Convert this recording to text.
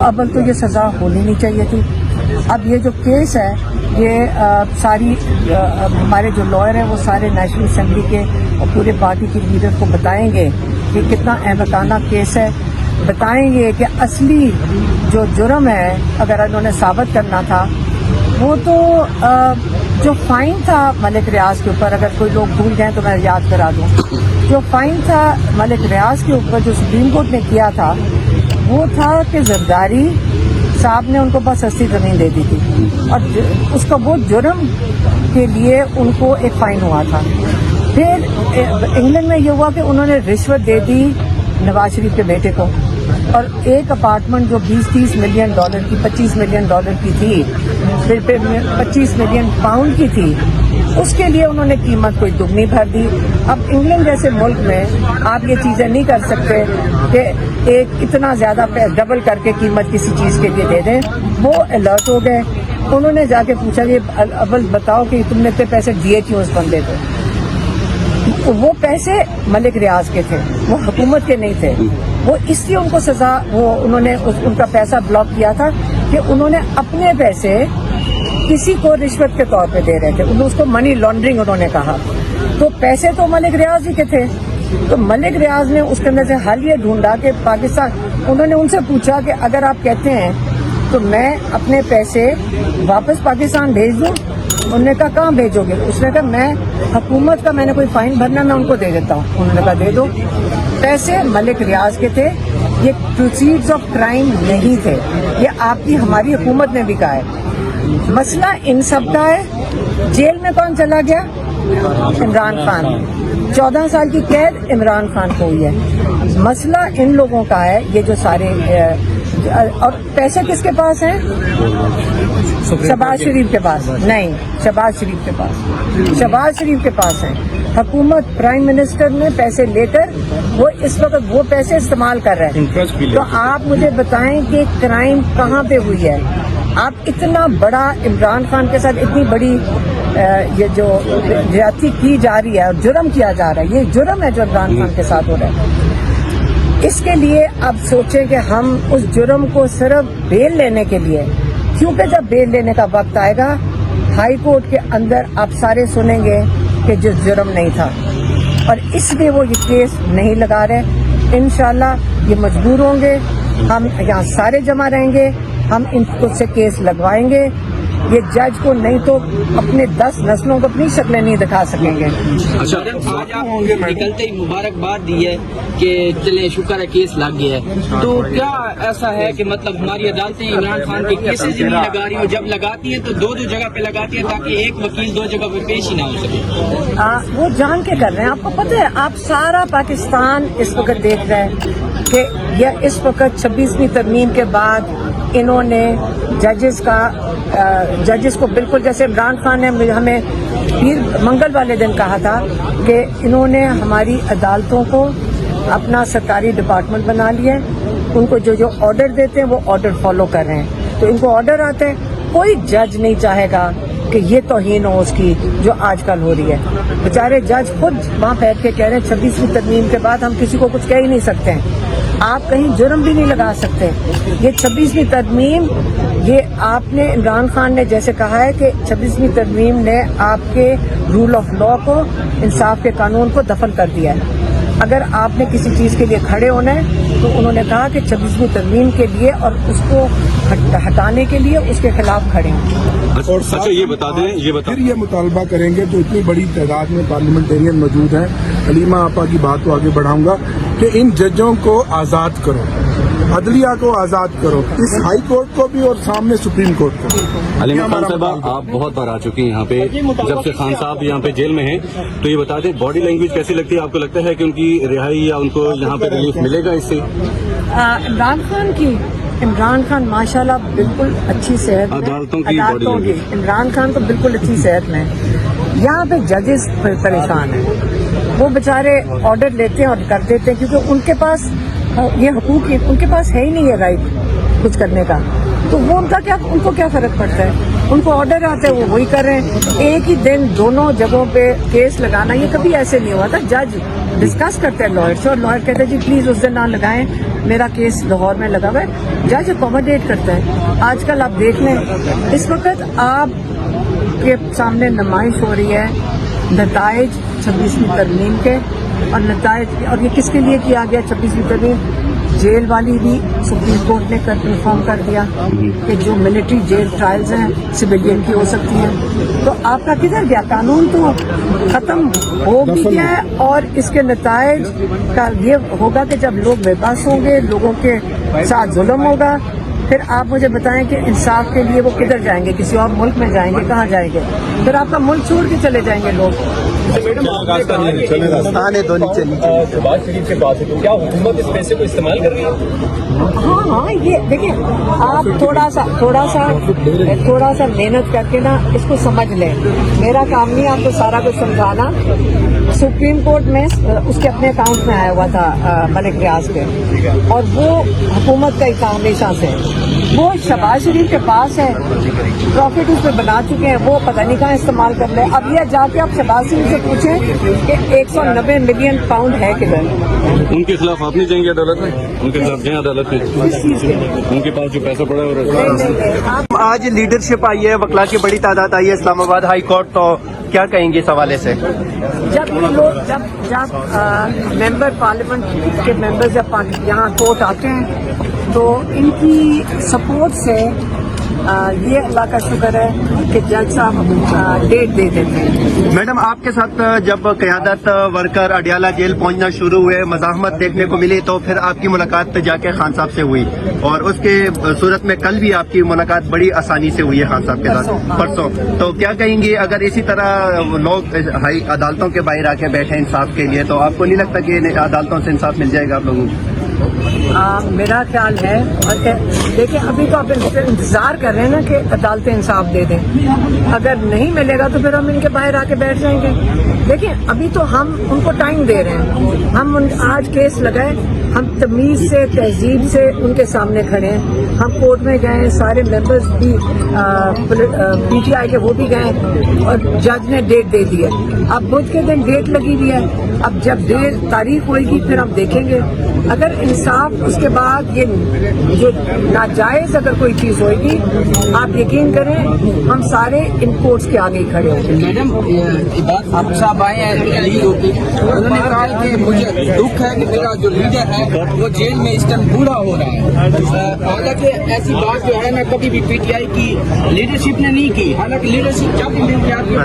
اول تو یہ سزا ہونی نہیں چاہیے تھی. اب یہ جو کیس ہے یہ ساری ہمارے جو لائر ہیں وہ سارے نیشنل اسمبلی کے اور پورے پارٹی کے لیڈر کو بتائیں گے کہ کتنا احمقانہ کیس ہے. بتائیں گے کہ اصلی جو جرم ہے اگر انہوں نے ثابت کرنا تھا وہ تو جو فائن تھا ملک ریاض کے اوپر, اگر کوئی لوگ بھول گئے تو میں یاد کرا دوں, جو فائن تھا ملک ریاض کے اوپر جو سپریم کورٹ نے کیا تھا وہ تھا کہ زرداری صاحب نے ان کو بس سستی زمین دے دی تھی اور اس کا وہ جرم کے لیے ان کو ایک فائن ہوا تھا. پھر انگلینڈ میں یہ ہوا کہ انہوں نے رشوت دے دی نواز شریف کے بیٹے کو, اور ایک اپارٹمنٹ جو 20-30 ملین ڈالر کی 25 ملین ڈالر کی تھی, پھر 25 ملین پاؤنڈ کی تھی, اس کے لیے انہوں نے قیمت کوئی دگنی بھر دی. اب انگلینڈ جیسے ملک میں آپ یہ چیزیں نہیں کر سکتے کہ ایک اتنا زیادہ ڈبل کر کے قیمت کسی چیز کے لیے دے دیں. وہ الرٹ ہو گئے, انہوں نے جا کے پوچھا کہ اول بتاؤ کہ تم نے اتنے پیسے دیے کیوں اس بندے کو. وہ پیسے ملک ریاض کے تھے, وہ حکومت کے نہیں تھے. وہ اس لیے ان کو سزا, وہ انہوں نے ان کا پیسہ بلاک کیا تھا کہ انہوں نے اپنے پیسے کسی کو رشوت کے طور پہ دے رہے تھے, اس کو منی لانڈرنگ انہوں نے کہا. تو پیسے تو ملک ریاض ہی کے تھے. تو ملک ریاض نے اس کے اندر سے حل یہ ڈھونڈا کہ پاکستان, انہوں نے ان سے پوچھا کہ اگر آپ کہتے ہیں تو میں اپنے پیسے واپس پاکستان بھیج دوں. انہوں نے کہا کہاں بھیجو گے؟ اس نے کہا میں حکومت کا, میں نے کوئی فائن بھرنا میں ان کو دے دیتا ہوں. انہوں نے کہا دے دو. پیسے ملک ریاض کے تھے, یہ پروسیڈز آف کرائم نہیں تھے. یہ آپ کی ہماری حکومت نے بھی کہا ہے. مسئلہ ان سب کا ہے. جیل میں کون چلا گیا؟ عمران خان. 14 سال کی قید عمران خان کو ہوئی ہے. مسئلہ ان لوگوں کا ہے, یہ جو سارے, اور پیسے کس کے پاس ہیں؟ شہباز شریف کے پاس نہیں, شہباز شریف کے پاس, شہباز شریف کے پاس ہیں. حکومت پرائم منسٹر نے پیسے لے کر وہ اس وقت وہ پیسے استعمال کر رہے ہیں. تو آپ مجھے بتائیں کہ کرائم کہاں پہ ہوئی ہے؟ آپ اتنا بڑا عمران خان کے ساتھ اتنی بڑی یہ جو زیادتی کی جا رہی ہے اور جرم کیا جا رہا ہے, یہ جرم ہے جو عمران خان کے ساتھ ہو رہا ہے. اس کے لیے اب سوچیں کہ ہم اس جرم کو صرف بیل لینے کے لیے, کیونکہ جب بیل لینے کا وقت آئے گا ہائی کورٹ کے اندر آپ سارے سنیں گے کہ جو جرم نہیں تھا, اور اس لیے وہ یہ کیس نہیں لگا رہے. انشاءاللہ یہ مجبور ہوں گے, ہم یہاں سارے جمع رہیں گے, ہم ان کو سے کیس لگوائیں گے. یہ جج کو نہیں تو اپنے 10 نسلوں کو اپنی شکلیں نہیں دکھا سکیں گے. اچھا, آج آپ نکلتے ہی مبارکباد دی ہے کہ چلے شکر ہے کیس لگ گیا ہے, تو کیا ایسا ہے کہ مطلب ہماری عدالتیں عمران خان کے کیسز نہیں لگا رہی ہوں؟ جب لگاتی ہیں تو دو جگہ پہ لگاتی ہیں تاکہ ایک وکیل 2 جگہ پہ پیش ہی نہ ہو سکے. وہ جان کے کر رہے ہیں. آپ کو پتہ ہے, آپ سارا پاکستان اس وقت دیکھ رہے ہیں کہ یہ اس وقت 26ویں ترمیم کے بعد انہوں نے ججز کو بالکل, جیسے عمران خان نے ہمیں پیر منگل والے دن کہا تھا کہ انہوں نے ہماری عدالتوں کو اپنا سرکاری ڈپارٹمنٹ بنا لیا ہے. ان کو جو آرڈر دیتے ہیں وہ آرڈر فالو کر رہے ہیں. تو ان کو آرڈر آتے ہیں. کوئی جج نہیں چاہے گا کہ یہ توہین ہو اس کی جو آج کل ہو رہی ہے. بیچارے جج خود وہاں بیٹھ کے کہہ رہے ہیں 26ویں ترمیم کے بعد ہم کسی کو کچھ کہہ ہی نہیں سکتے ہیں, آپ کہیں جرم بھی نہیں لگا سکتے. یہ 26ویں ترمیم, یہ آپ نے, عمران خان نے جیسے کہا ہے کہ 26ویں ترمیم نے آپ کے رول آف لا کو, انصاف کے قانون کو دفن کر دیا ہے. اگر آپ نے کسی چیز کے لیے کھڑے ہونا ہے تو انہوں نے کہا کہ 26ویں ترمیم کے لیے اور اس کو ہٹانے کے لیے اس کے خلاف کھڑے ہیں. اور اچھا یہ بتا دیں, پھر یہ مطالبہ کریں گے تو اتنی بڑی تعداد میں پارلیمنٹیرین موجود ہیں, حلیمہ آپا کی بات کو آگے بڑھاؤں گا کہ ان ججوں کو آزاد کرو, عدلیہ کو آزاد کرو, اس ہائی کورٹ کو بھی اور سامنے سپریم کورٹ کو. حلیمہ خان صاحبہ, آپ بہت بار آ چکی ہیں یہاں پہ, جب سے خان صاحب یہاں پہ جیل میں ہیں, تو یہ بتا دیں باڈی لینگویج کیسی لگتی ہے؟ آپ کو لگتا ہے کہ ان کی رہائی یا ان کو یہاں پہ ریلیف ملے گا اس سے؟ عمران خان ماشاءاللہ بالکل اچھی صحت میں, عدالتوں کی عمران خان تو بالکل اچھی صحت میں. یہاں پہ ججز پریشان ہیں, وہ بیچارے آرڈر لیتے ہیں اور کر دیتے ہیں کیونکہ ان کے پاس یہ حقوق, ان کے پاس ہے ہی نہیں ہے رائٹ کچھ کرنے کا. تو وہ ان کو کیا فرق پڑتا ہے؟ ان کو آرڈر آتا ہے, وہ وہی کر رہے ہیں. ایک ہی دن دونوں جگہوں پہ کیس لگانا, یہ کبھی ایسے نہیں ہوا تھا. جج ڈسکس کرتے ہیں لائر سے, اور لائر کہتے ہیں جی پلیز اس دن نہ لگائیں, میرا کیس لاہور میں لگا ہوا ہے. جج اکوموڈیٹ کرتا ہے. آج کل آپ دیکھ لیں, اس وقت آپ کے سامنے نمائش ہو رہی ہے نتائج 26ویں ترمیم کے, اور نتائج, اور یہ کس کے لیے کیا گیا 26ویں ترمیم؟ جیل والی بھی سپریم کورٹ نے کنفرم کر دیا کہ جو ملٹری جیل ٹرائلز ہیں سویلین کی ہو سکتی ہیں. تو آپ کا کدھر گیا؟ قانون تو ختم ہو بھی گیا ہے, اور اس کے نتائج کا یہ ہوگا کہ جب لوگ بے بس ہوں گے, لوگوں کے ساتھ ظلم ہوگا, پھر آپ مجھے بتائیں کہ انصاف کے لیے وہ کدھر جائیں گے؟ کسی اور ملک میں جائیں گے؟ کہاں جائیں گے؟ پھر آپ کا ملک چھوڑ کے چلے جائیں گے لوگ. شہباز شریف کے پاس ہے تو کیا حکومت اس پیسے کو استعمال کر رہی ہے؟ ہاں یہ دیکھیں, آپ تھوڑا سا محنت کر کے نا اس کو سمجھ لیں. میرا کام نہیں آپ کو سارا کچھ سمجھانا. سپریم کورٹ میں اس کے اپنے اکاؤنٹ میں آیا ہوا تھا ملک ریاض کے, اور وہ حکومت کا ہی کام ہمیشہ سے. وہ شہباز شریف کے پاس ہے, پروفٹ اس پہ بنا چکے ہیں, وہ پتہ نہیں کہاں استعمال کر لیں. اب یہ جا کے آپ شہباز شریف سے پوچھیں کہ 190 ملین پاؤنڈ ہے کدھر. ان کے خلاف آپ نہیں جائیں گے عدالت میں؟ ان کے خلاف جائیں عدالت میں, کس چیز کے لیے؟ ان کے پاس جو پیسہ پڑا ہے. نہیں, آپ آج لیڈرشپ آئی ہے, وکلا کی بڑی تعداد آئی ہے اسلام آباد ہائی کورٹ, تو کیا کہیں گے اس حوالے سے؟ جب یہ لوگ جب ممبر پارلیمنٹ کے ممبر جب یہاں کورٹ آتے ہیں تو ان کی سپورٹ سے یہ اللہ کا شکر ہے کہ جج صاحب ڈیٹ دے دیتے ہیں. میڈم, آپ کے ساتھ جب قیادت ورکر اڈیالہ جیل پہنچنا شروع ہوئے, مزاحمت دیکھنے کو ملی, تو پھر آپ کی ملاقات جا کے خان صاحب سے ہوئی, اور اس کے صورت میں کل بھی آپ کی ملاقات بڑی آسانی سے ہوئی ہے خان صاحب کے ساتھ پرسوں. تو کیا کہیں گے اگر اسی طرح لوگ ہائی عدالتوں کے باہر آ کے بیٹھے انصاف کے لیے, تو آپ کو نہیں لگتا کہ عدالتوں سے انصاف مل جائے گا آپ لوگوں کو؟ میرا خیال ہے, دیکھیں ابھی تو آپ انتظار کر رہے ہیں نا کہ عدالتیں انصاف دے دیں. اگر نہیں ملے گا تو پھر ہم ان کے باہر آ کے بیٹھ جائیں گے. دیکھیں ابھی تو ہم ان کو ٹائم دے رہے ہیں. ہم آج کیس لگائے, ہم تمیز سے تہذیب سے ان کے سامنے کھڑے ہیں. ہم کورٹ میں گئے, سارے ممبرز بھی پی ٹی آئی کے وہ بھی گئے, اور جج نے ڈیٹ دے دی ہے. اب بدھ کے دن ڈیٹ لگی ہوئی ہے. اب جب تاریخ ہوئے گی پھر ہم دیکھیں گے. اگر انصاف اس کے بعد یہ جو ناجائز اگر کوئی چیز ہوئے گی, آپ یقین کریں ہم سارے ان کورٹس کے آگے ہی کھڑے ہوں گے. میڈم, آپ صاحب آئے ہیں لیڈ ہو کے, انہوں نے کہا کہ مجھے دکھ ہے کہ میرا جو لیڈر ہے وہ جیل میں اس ٹائم بوڑھا ہو رہا ہے. حالانکہ ایسی بات جو ہے نا کبھی بھی پی ٹی آئی کی لیڈرشپ نے نہیں کی. حالانکہ لیڈرشپ جب بھی مل جاتی ہے